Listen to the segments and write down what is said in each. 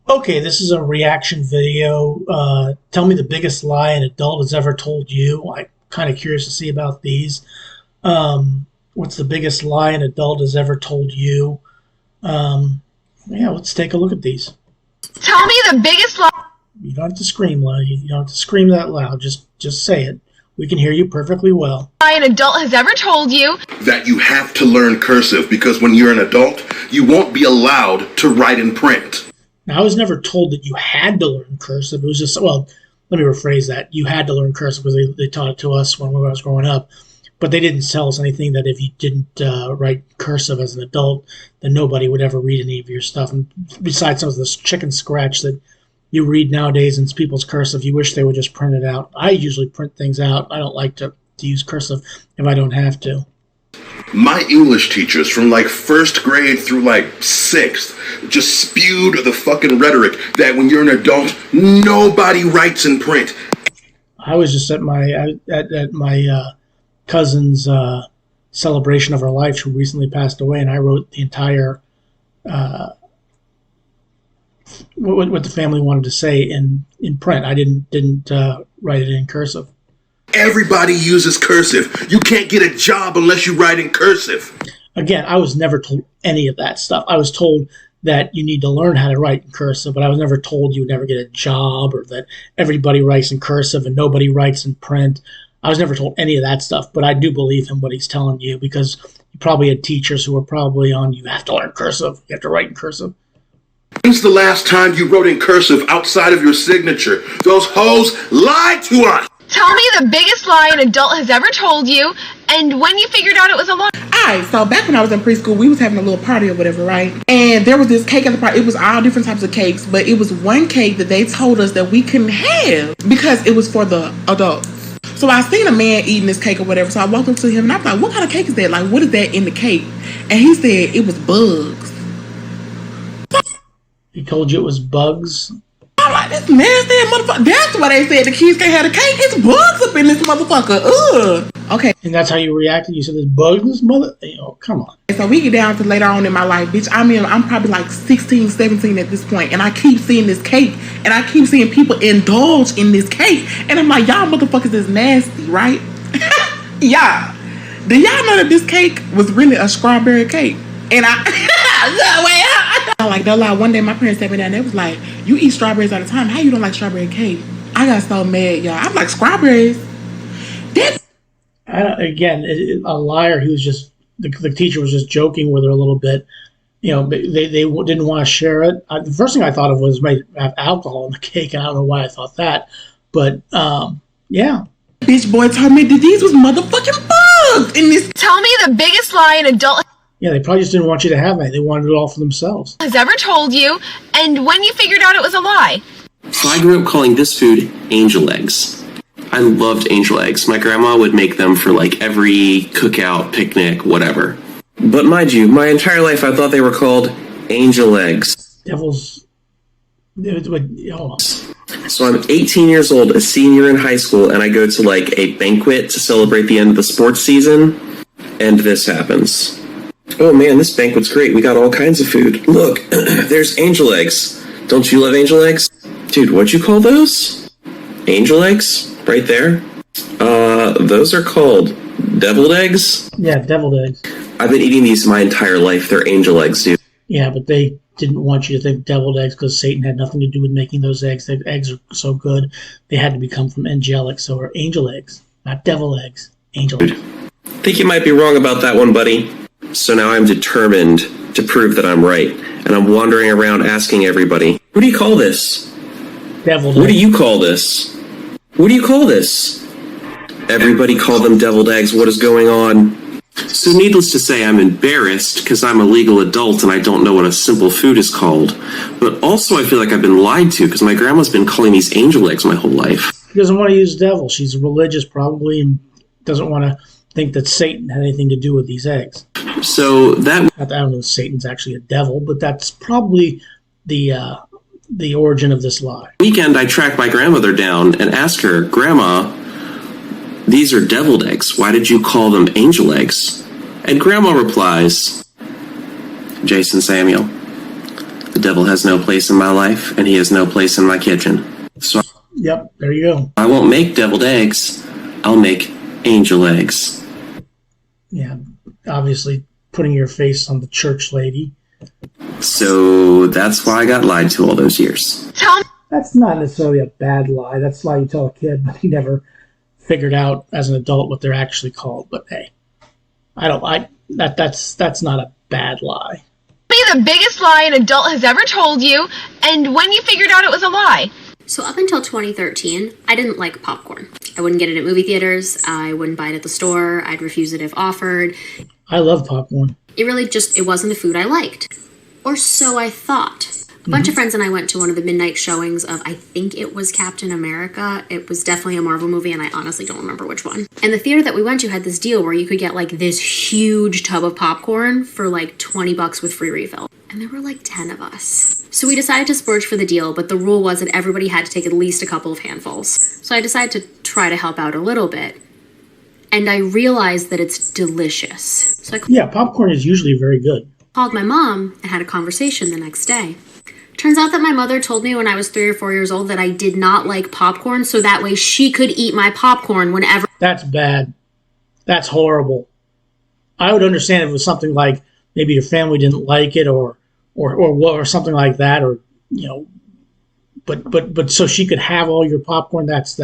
Okay, this is a reaction video. Tell me the biggest lie an adult has ever told you. I'm kind of curious to see about these. What's the biggest lie an adult has ever told you? Yeah, let's take a look at these. Tell me the biggest lie. You don't have to scream loud. You don't have to scream that loud. Just say it. We can hear you perfectly well. An adult has ever told you. That you have to learn cursive because when you're an adult, you won't be allowed to write in print. Now, I was never told that you had to learn cursive. It was just, well, let me rephrase that. You had to learn cursive because they taught it to us when I was growing up. But they didn't tell us anything that if you didn't write cursive as an adult, then nobody would ever read any of your stuff. And besides some of this chicken scratch that you read nowadays in people's cursive, you wish they would just print it out. I usually print things out. I don't like to use cursive if I don't have to. My English teachers from like first grade through like sixth just spewed the fucking rhetoric that when you're an adult, nobody writes in print. I was just at my cousin's celebration of her life. She recently passed away, and I wrote the entire what the family wanted to say in print. I didn't write it in cursive. Everybody uses cursive. You can't get a job unless you write in cursive. Again, I was never told any of that stuff. I was told that you need to learn how to write in cursive, but I was never told you would never get a job or that everybody writes in cursive and nobody writes in print. I was never told any of that stuff, but I do believe him what he's telling you because you probably had teachers who were probably on, you have to learn cursive, you have to write in cursive. When's the last time you wrote in cursive outside of your signature? Those hoes lied to us! Tell me the biggest lie an adult has ever told you, and when you figured out it was a lie. Alright, so back when I was in preschool, we was having a little party or whatever, right? And there was this cake at the party. It was all different types of cakes, but it was one cake that they told us that we couldn't have because it was for the adults. So I seen a man eating this cake or whatever, so I walked up to him and I was like, what kind of cake is that? Like, what is that in the cake? And he said it was bugs. He told you it was bugs? I'm like, this nasty motherfucker. That's why they said the kids can't have the cake. It's bugs up in this motherfucker. Ugh. Okay. And that's how you reacted? You said there's bugs in this mother? Come on. So we get down to later on in my life, bitch. I'm probably like 16, 17 at this point, and I keep seeing this cake, and I keep seeing people indulge in this cake, and I'm like, y'all motherfuckers is nasty, right? Yeah. Do y'all know that this cake was really a strawberry cake? And I like, no lie, one day my parents sat me down, they was like, you eat strawberries all the time, how you don't like strawberry cake? I got so mad, y'all. I'm like, strawberries? Again, a liar. He was just, the teacher was just joking with her a little bit. You know, they didn't want to share it. The first thing I thought of was might have alcohol in the cake, and I don't know why I thought that. But, yeah. Bitch boy told me that these was motherfucking bugs in this. Tell me the biggest lie an adult Yeah, they probably just didn't want you to have any. They wanted it all for themselves. has ever told you, and when you figured out it was a lie. So I grew up calling this food angel eggs. I loved angel eggs. My grandma would make them for like every cookout, picnic, whatever. But mind you, my entire life I thought they were called angel eggs. Devil's... Hold on. So I'm 18 years old, a senior in high school, and I go to like a banquet to celebrate the end of the sports season, and this happens. Oh man, this banquet's great. We got all kinds of food. Look, there's angel eggs. Don't you love angel eggs? Dude, what'd you call those? Angel eggs? Right there? Those are called deviled eggs? Yeah, deviled eggs. I've been eating these my entire life. They're angel eggs, dude. Yeah, but they didn't want you to think deviled eggs because Satan had nothing to do with making those eggs. The eggs are so good, they had to become from angelic, so are angel eggs. Not devil eggs. Angel eggs. Think you might be wrong about that one, buddy. So now I'm determined to prove that I'm right. And I'm wandering around asking everybody, what do you call this? Deviled What eggs. do you call this? What do you call this? Everybody call them deviled eggs. What is going on? So needless to say, I'm embarrassed because I'm a legal adult and I don't know what a simple food is called. But also I feel like I've been lied to because my grandma's been calling these angel eggs my whole life. She doesn't want to use devil. She's religious probably and doesn't want to think that Satan had anything to do with these eggs. So that... Not that I don't know if Satan's actually a devil, but that's probably the origin of this lie. weekend I track my grandmother down and ask her, Grandma, these are deviled eggs. Why did you call them angel eggs? And Grandma replies, Jason Samuel, The devil has no place in my life, and he has no place in my kitchen. So Yep, there you go. I won't make deviled eggs. I'll make angel eggs. Yeah, obviously putting your face on the church lady. So that's why I got lied to all those years. Tell me That's not necessarily a bad lie. That's a lie you tell a kid, but he never figured out as an adult what they're actually called. But hey, that's not a bad lie. the biggest lie an adult has ever told you, and when you figured out it was a lie. So up until 2013, I didn't like popcorn. I wouldn't get it at movie theaters. I wouldn't buy it at the store. I'd refuse it if offered. I love popcorn. It wasn't a food I liked. Or so I thought. A bunch of friends and I went to one of the midnight showings of, I think it was Captain America. It was definitely a Marvel movie, and I honestly don't remember which one. And the theater that we went to had this deal where you could get like this huge tub of popcorn for like $20 with free refill. And there were like 10 of us. So we decided to splurge for the deal, but the rule was that everybody had to take at least a couple of handfuls. So I decided to try to help out a little bit. And I realized that it's delicious. So Yeah, popcorn is usually very good. called my mom and had a conversation the next day. Turns out that my mother told me when I was 3 or 4 years old that I did not like popcorn, so that way she could eat my popcorn whenever. That's bad. That's horrible. I would understand if it was something like maybe your family didn't like it or something like that, or but so she could have all your popcorn. That's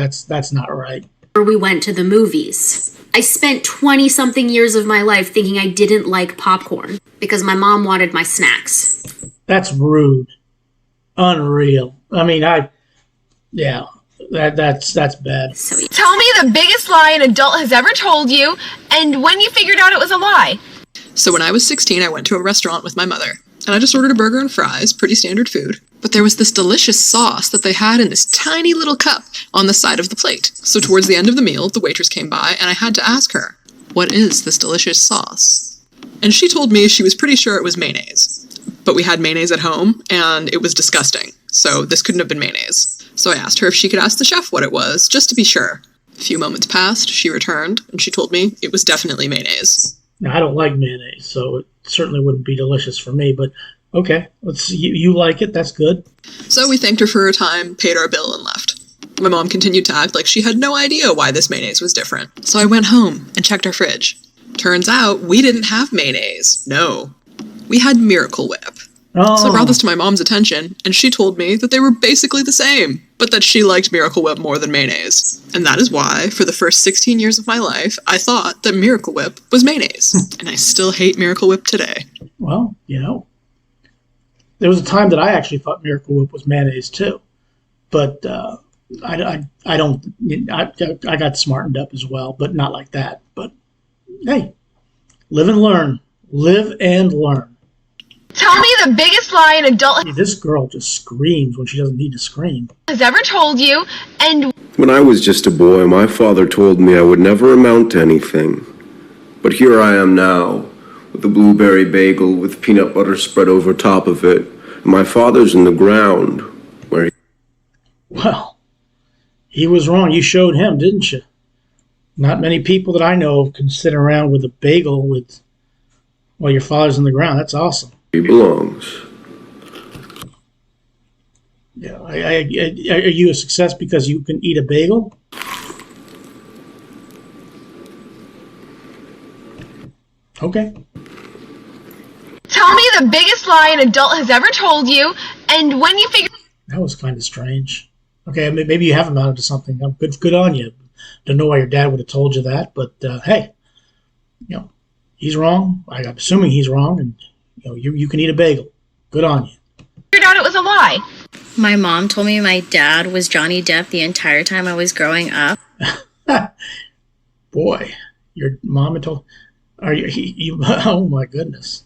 not right. We went to the movies. I spent 20-something years of my life thinking I didn't like popcorn because my mom wanted my snacks. That's rude. Unreal. I mean, that's bad. So Tell me the biggest lie an adult has ever told you, and when you figured out it was a lie. So when I was 16, I went to a restaurant with my mother, and I just ordered a burger and fries, pretty standard food. But there was this delicious sauce that they had in this tiny little cup on the side of the plate. So towards the end of the meal, the waitress came by, and I had to ask her, "What is this delicious sauce?" And she told me she was pretty sure it was mayonnaise. But we had mayonnaise at home, and it was disgusting. So this couldn't have been mayonnaise. So I asked her if she could ask the chef what it was, just to be sure. A few moments passed, she returned, and she told me it was definitely mayonnaise. Now, I don't like mayonnaise, so it certainly wouldn't be delicious for me. But okay, you like it. That's good. So we thanked her for her time, paid our bill, and left. My mom continued to act like she had no idea why this mayonnaise was different. So I went home and checked our fridge. Turns out we didn't have mayonnaise. No. We had Miracle Whip. Oh. So I brought this to my mom's attention, and she told me that they were basically the same, but that she liked Miracle Whip more than mayonnaise. And that is why, for the first 16 years of my life, I thought that Miracle Whip was mayonnaise. And I still hate Miracle Whip today. Well, there was a time that I actually thought Miracle Whip was mayonnaise too, but I got smartened up as well, but not like that. But hey, live and learn. Live and learn. Tell me the biggest lie an adult This girl just screams when she doesn't need to scream. has ever told you, and When I was just a boy, my father told me I would never amount to anything. But here I am now, with a blueberry bagel with peanut butter spread over top of it. And my father's in the ground, where he... Well, he was wrong. You showed him, didn't you? Not many people that I know of can sit around with a bagel while your father's in the ground. That's awesome. he belongs. Yeah. Are you a success because you can eat a bagel? Okay. tell me the biggest lie an adult has ever told you, and when you figure That was kind of strange. Okay, maybe you have amounted to something. Good on you. Don't know why your dad would have told you that, but hey, he's wrong. I'm assuming he's wrong, and you can eat a bagel. Good on you. figured out it was a lie. My mom told me my dad was Johnny Depp the entire time I was growing up. Boy, your mom had told. Are you? Oh my goodness.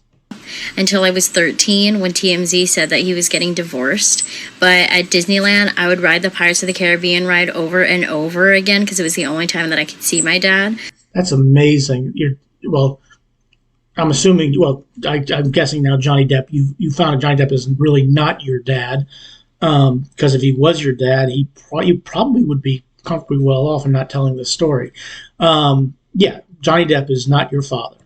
Until I was 13 when TMZ said that he was getting divorced. But at Disneyland, I would ride the Pirates of the Caribbean ride over and over again because it was the only time that I could see my dad. That's amazing. I'm assuming. Well, I'm guessing now Johnny Depp. You found out Johnny Depp is really not your dad. Because if he was your dad, you probably would be comfortably well off and not telling this story. Yeah, Johnny Depp is not your father.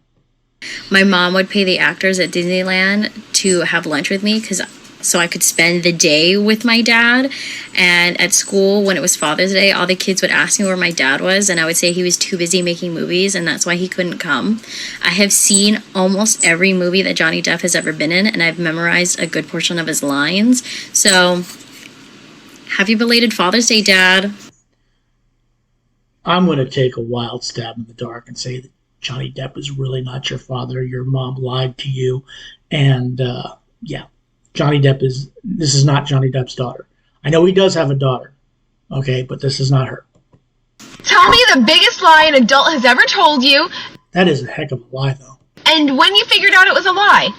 My mom would pay the actors at Disneyland to have lunch with me because so I could spend the day with my dad. And at school, when it was Father's Day, all the kids would ask me where my dad was, and I would say he was too busy making movies, and that's why he couldn't come. I have seen almost every movie that Johnny Depp has ever been in, and I've memorized a good portion of his lines. So, happy belated Father's Day, Dad. I'm going to take a wild stab in the dark and say that Johnny Depp is really not your father. Your mom lied to you. And yeah, this is not Johnny Depp's daughter. I know he does have a daughter, okay, but this is not her. Tell me the biggest lie an adult has ever told you. That is a heck of a lie, though. And when you figured out it was a lie.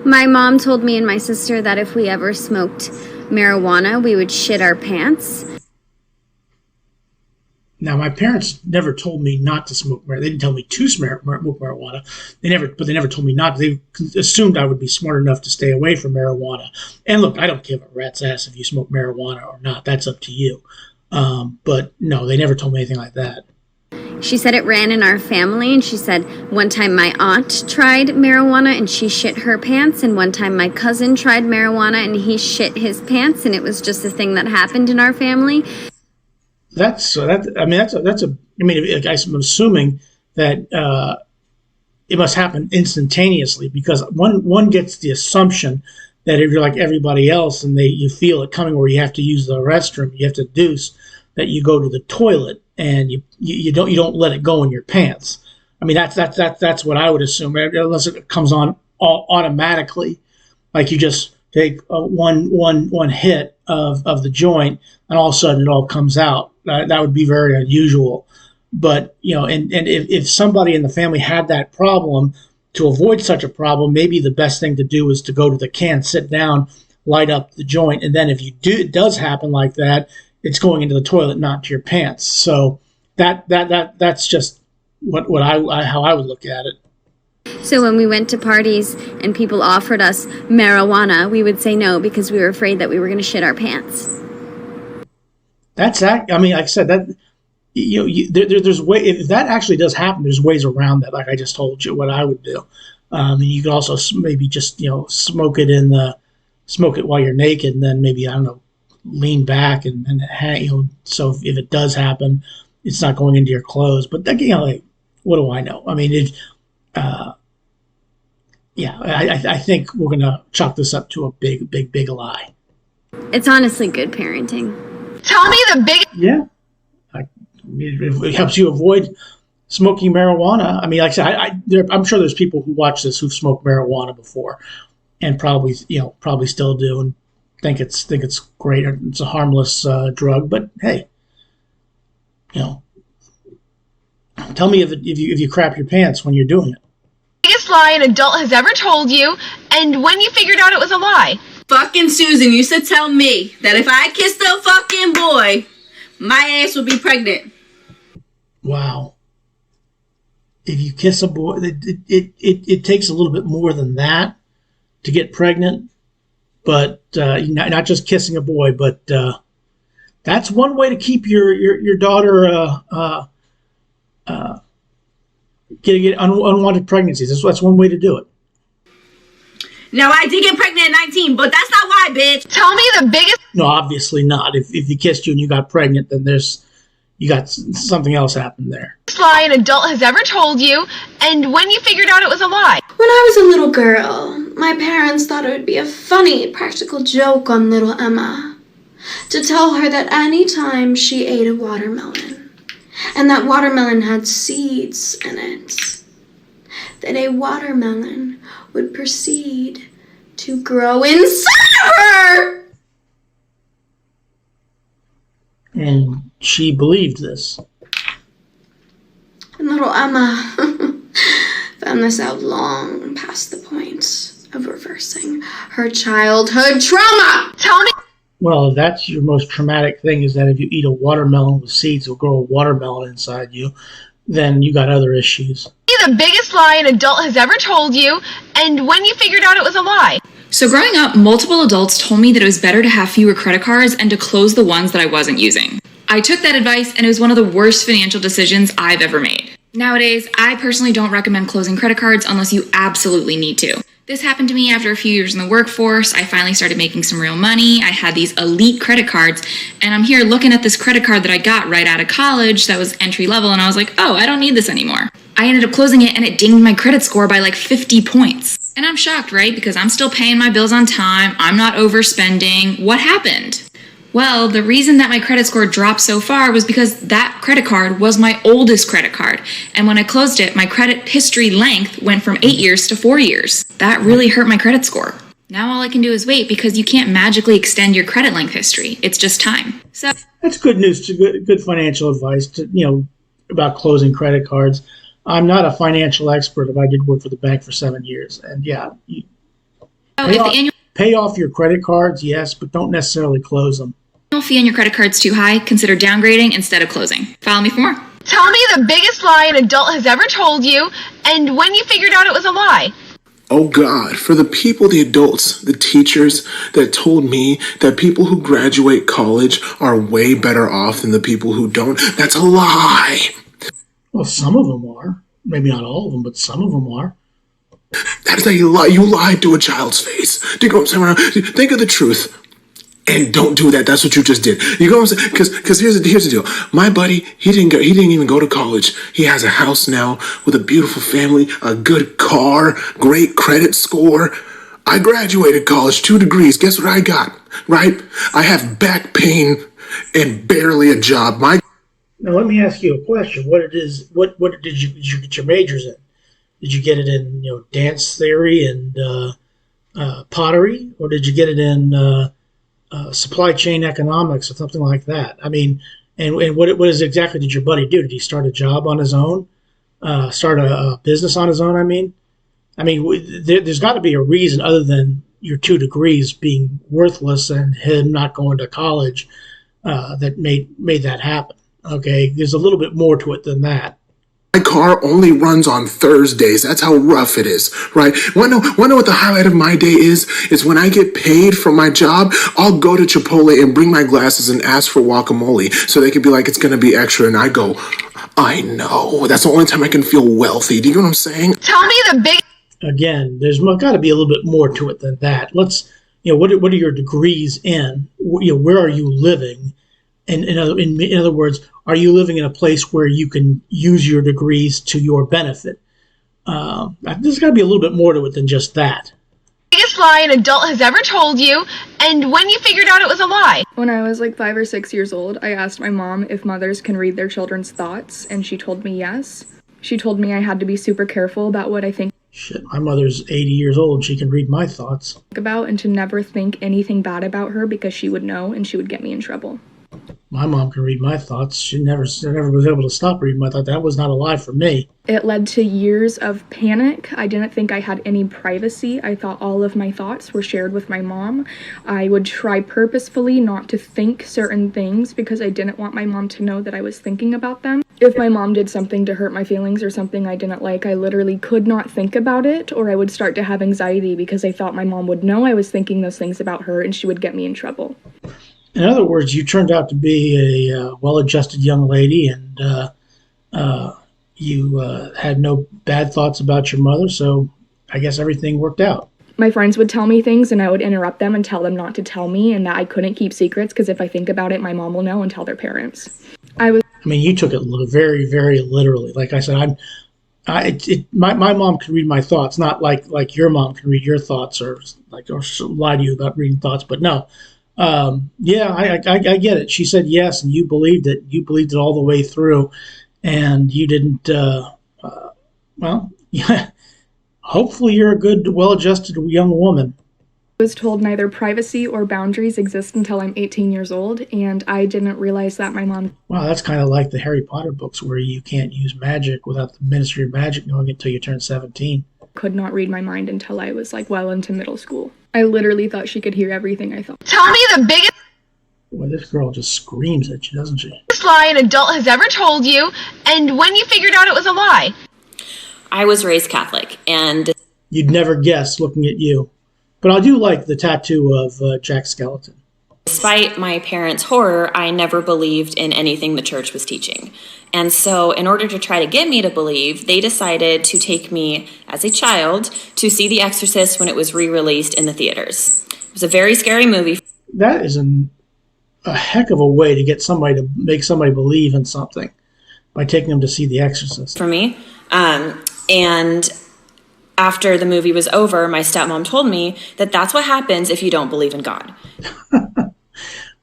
My mom told me and my sister that if we ever smoked marijuana, we would shit our pants. Now, my parents never told me not to smoke marijuana. They didn't tell me to smoke marijuana. They never told me not. They assumed I would be smart enough to stay away from marijuana. And look, I don't give a rat's ass if you smoke marijuana or not. That's up to you. But no, they never told me anything like that. She said it ran in our family, and she said one time my aunt tried marijuana and she shit her pants, and one time my cousin tried marijuana and he shit his pants, and it was just a thing that happened in our family. I'm assuming that it must happen instantaneously, because one gets the assumption that if you're like everybody else and you feel it coming where you have to use the restroom, you have to deuce, that you go to the toilet and you don't let it go in your pants. I mean, that's what I would assume, unless it comes on automatically, like you just take one hit of the joint and all of a sudden it all comes out. That would be very unusual. But, and if somebody in the family had that problem, to avoid such a problem, maybe the best thing to do is to go to the can, sit down, light up the joint, and then if it does happen like that, it's going into the toilet, not to your pants. So that's just how I would look at it. So when we went to parties and people offered us marijuana, we would say no because we were afraid that we were going to shit our pants. Like I said, that there's way, if that actually does happen, there's ways around that. Like I just told you, what I would do. And you could also maybe just smoke it while you're naked, and then maybe, I don't know, lean back and hang. So if it does happen, it's not going into your clothes. But like, what do I know? I mean, I think we're gonna chalk this up to a big lie. It's honestly good parenting. Tell me the biggest. Yeah. It helps you avoid smoking marijuana. I mean, like I said, I'm sure there's people who watch this who've smoked marijuana before, and probably still do, and think it's great. It's a harmless drug. But hey, tell me if you crap your pants when you're doing it. Biggest lie an adult has ever told you, and when you figured out it was a lie. Fucking Susan used to tell me that if I kissed a fucking boy, my ass would be pregnant. Wow. If you kiss a boy, it takes a little bit more than that to get pregnant. But not just kissing a boy, but that's one way to keep your daughter getting unwanted pregnancies. That's one way to do it. Now, I did get pregnant at 19, but that's not why, bitch. Tell me the biggest. No, obviously not. If you kissed you and you got pregnant, then you got something else happened there. Lie an adult has ever told you, and when you figured out it was a lie. When I was a little girl, my parents thought it would be a funny practical joke on little Emma to tell her that any time she ate a watermelon, and that watermelon had seeds in it, that a watermelon would proceed to grow inside of her. And she believed this. And little Emma found this out long past the point of reversing her childhood trauma. Tell me. Well, that's your most traumatic thing, is that if you eat a watermelon with seeds, it'll grow a watermelon inside you. Then you got other issues. The biggest lie an adult has ever told you, and when you figured out it was a lie. So growing up, multiple adults told me that it was better to have fewer credit cards and to close the ones that I wasn't using. I took that advice, and it was one of the worst financial decisions I've ever made. Nowadays, I personally don't recommend closing credit cards unless you absolutely need to. This happened to me after a few years in the workforce. I finally started making some real money. I had these elite credit cards, and I'm here looking at this credit card that I got right out of college that was entry level, and I was like, oh, I don't need this anymore. I ended up closing it, and it dinged my credit score by like 50 points. And I'm shocked, right? Because I'm still paying my bills on time. I'm not overspending. What happened? Well, the reason that my credit score dropped so far was because that credit card was my oldest credit card. And when I closed it, my credit history length went from 8 years to 4 years. That really hurt my credit score. Now all I can do is wait because you can't magically extend your credit length history. It's just time. So that's good news, good financial advice about closing credit cards. I'm not a financial expert, but I did work for the bank for 7 years. And yeah, pay off your credit cards, yes, but don't necessarily close them. Annual fee on your credit card's too high, consider downgrading instead of closing. Follow me for more. Tell me the biggest lie an adult has ever told you, and when you figured out it was a lie. Oh God, for the people, the adults, the teachers that told me that people who graduate college are way better off than the people who don't, that's a lie. Well, some of them are. Maybe not all of them, but some of them are. That is how you lie. You lied to a child's face. Do you go upside down? Think of the truth. And don't do that. That's what you just did. You go because here's the deal. My buddy, he didn't even go to college. He has a house now with a beautiful family, a good car, great credit score. I graduated college, 2 degrees. Guess what I got? Right? I have back pain and barely a job. Now let me ask you a question. What did you get your majors in? Did you get it in dance theory and pottery, or did you get it in supply chain economics or something like that? I mean, and what exactly did your buddy do? Did he start a job on his own? Start a business on his own? I mean, there's got to be a reason other than your 2 degrees being worthless and him not going to college that made that happen. Okay, there's a little bit more to it than that. My car only runs on Thursdays. That's how rough it is, right? Wanna know what the highlight of my day is? Is when I get paid for my job, I'll go to Chipotle and bring my glasses and ask for guacamole so they can be like, it's going to be extra. And I go, I know. That's the only time I can feel wealthy. Do you know what I'm saying? Tell me the big... Again, there's got to be a little bit more to it than that. Let's, what are your degrees in? Where are you living? And in other words, are you living in a place where you can use your degrees to your benefit? There's got to be a little bit more to it than just that. Biggest lie an adult has ever told you, and when you figured out it was a lie. When I was like 5 or 6 years old, I asked my mom if mothers can read their children's thoughts, and she told me yes. She told me I had to be super careful about what I think. Shit, my mother's 80 years old. She can read my thoughts. About and to never think anything bad about her because she would know and she would get me in trouble. My mom can read my thoughts. She never was able to stop reading my thoughts. That was not a lie for me. It led to years of panic. I didn't think I had any privacy. I thought all of my thoughts were shared with my mom. I would try purposefully not to think certain things because I didn't want my mom to know that I was thinking about them. If my mom did something to hurt my feelings or something I didn't like, I literally could not think about it, or I would start to have anxiety because I thought my mom would know I was thinking those things about her and she would get me in trouble. In other words, you turned out to be a well-adjusted young lady, and you had no bad thoughts about your mother, so I guess everything worked out. My friends would tell me things, and I would interrupt them and tell them not to tell me, and that I couldn't keep secrets, because if I think about it, my mom will know and tell their parents. You took it very, very literally. Like I said, my mom can read my thoughts, not like your mom can read your thoughts or lie to you about reading thoughts, but no. I get it. She said yes, and you believed it. You believed it all the way through, and you didn't. Hopefully, you're a good, well-adjusted young woman. I was told neither privacy or boundaries exist until I'm 18 years old, and I didn't realize that my mom... Wow, that's kind of like the Harry Potter books where you can't use magic without the Ministry of Magic knowing it until you turn 17. Could not read my mind until I was well into middle school. I literally thought she could hear everything I thought. Tell me the biggest... Well, this girl just screams at you, doesn't she? Biggest lie an adult has ever told you, and when you figured out it was a lie. I was raised Catholic, and... You'd never guess looking at you. But I do like the tattoo of Jack Skellington. Despite my parents' horror, I never believed in anything the church was teaching. And so, in order to try to get me to believe, they decided to take me as a child to see The Exorcist when it was re-released in the theaters. It was a very scary movie. That is a heck of a way to get somebody to make somebody believe in something by taking them to see The Exorcist. For me. And after the movie was over, my stepmom told me that that's what happens if you don't believe in God.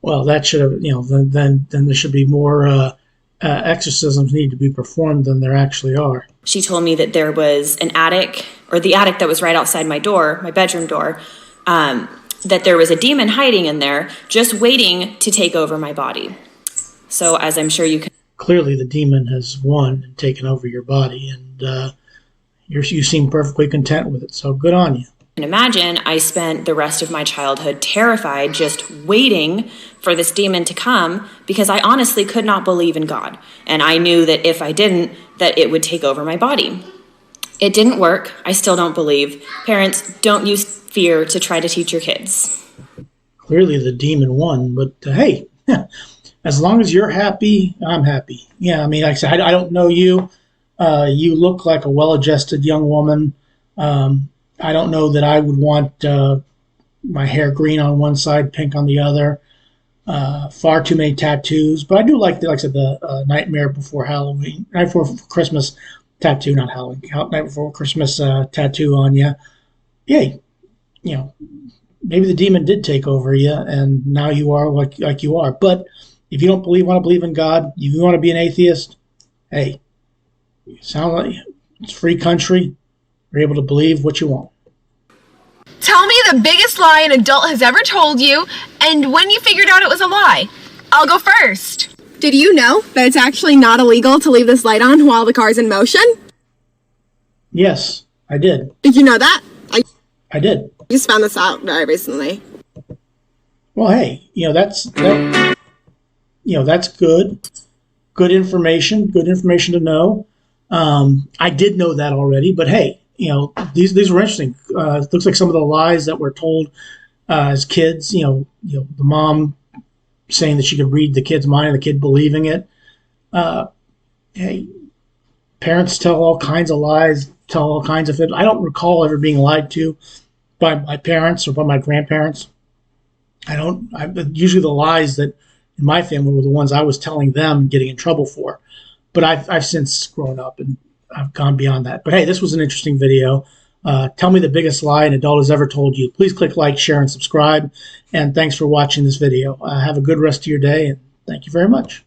Well, that should have, then there should be more exorcisms need to be performed than there actually are. She told me that there was an attic, or the attic that was right outside my door, my bedroom door, that there was a demon hiding in there, just waiting to take over my body. So, as I'm sure you can... Clearly, the demon has won and taken over your body, and you seem perfectly content with it, so good on you. And imagine, I spent the rest of my childhood terrified, just waiting for this demon to come, because I honestly could not believe in God. And I knew that if I didn't, that it would take over my body. It didn't work. I still don't believe. Parents, don't use fear to try to teach your kids. Clearly the demon won, but hey, as long as you're happy, I'm happy. Yeah, I mean, like I said, I don't know you. You look like a well-adjusted young woman. I don't know that I would want my hair green on one side, pink on the other. Far too many tattoos, but I do like I said, the Nightmare Before Halloween, Night Before Christmas tattoo, not Halloween, Night Before Christmas tattoo on you. Yay, maybe the demon did take over you, and now you are like you are. But if you don't want to believe in God, if you want to be an atheist, hey, you sound like it's a free country. You're able to believe what you want. Tell me the biggest lie an adult has ever told you, and when you figured out it was a lie. I'll go first. Did you know that it's actually not illegal to leave this light on while the car's in motion? Yes, I did. Did you know that? I did. Just found this out very recently. Well, hey, that's good. Good information to know. I did know that already, but hey, these were interesting. It looks like some of the lies that were told as kids. The mom saying that she could read the kid's mind and the kid believing it. Hey, parents tell all kinds of lies, tell all kinds of it. I don't recall ever being lied to by my parents or by my grandparents. Usually the lies that in my family were the ones I was telling them and getting in trouble for. But I've since grown up and I've gone beyond that. But hey, this was an interesting video. Tell me the biggest lie an adult has ever told you. Please click like, share, and subscribe. And thanks for watching this video. Have a good rest of your day, and thank you very much.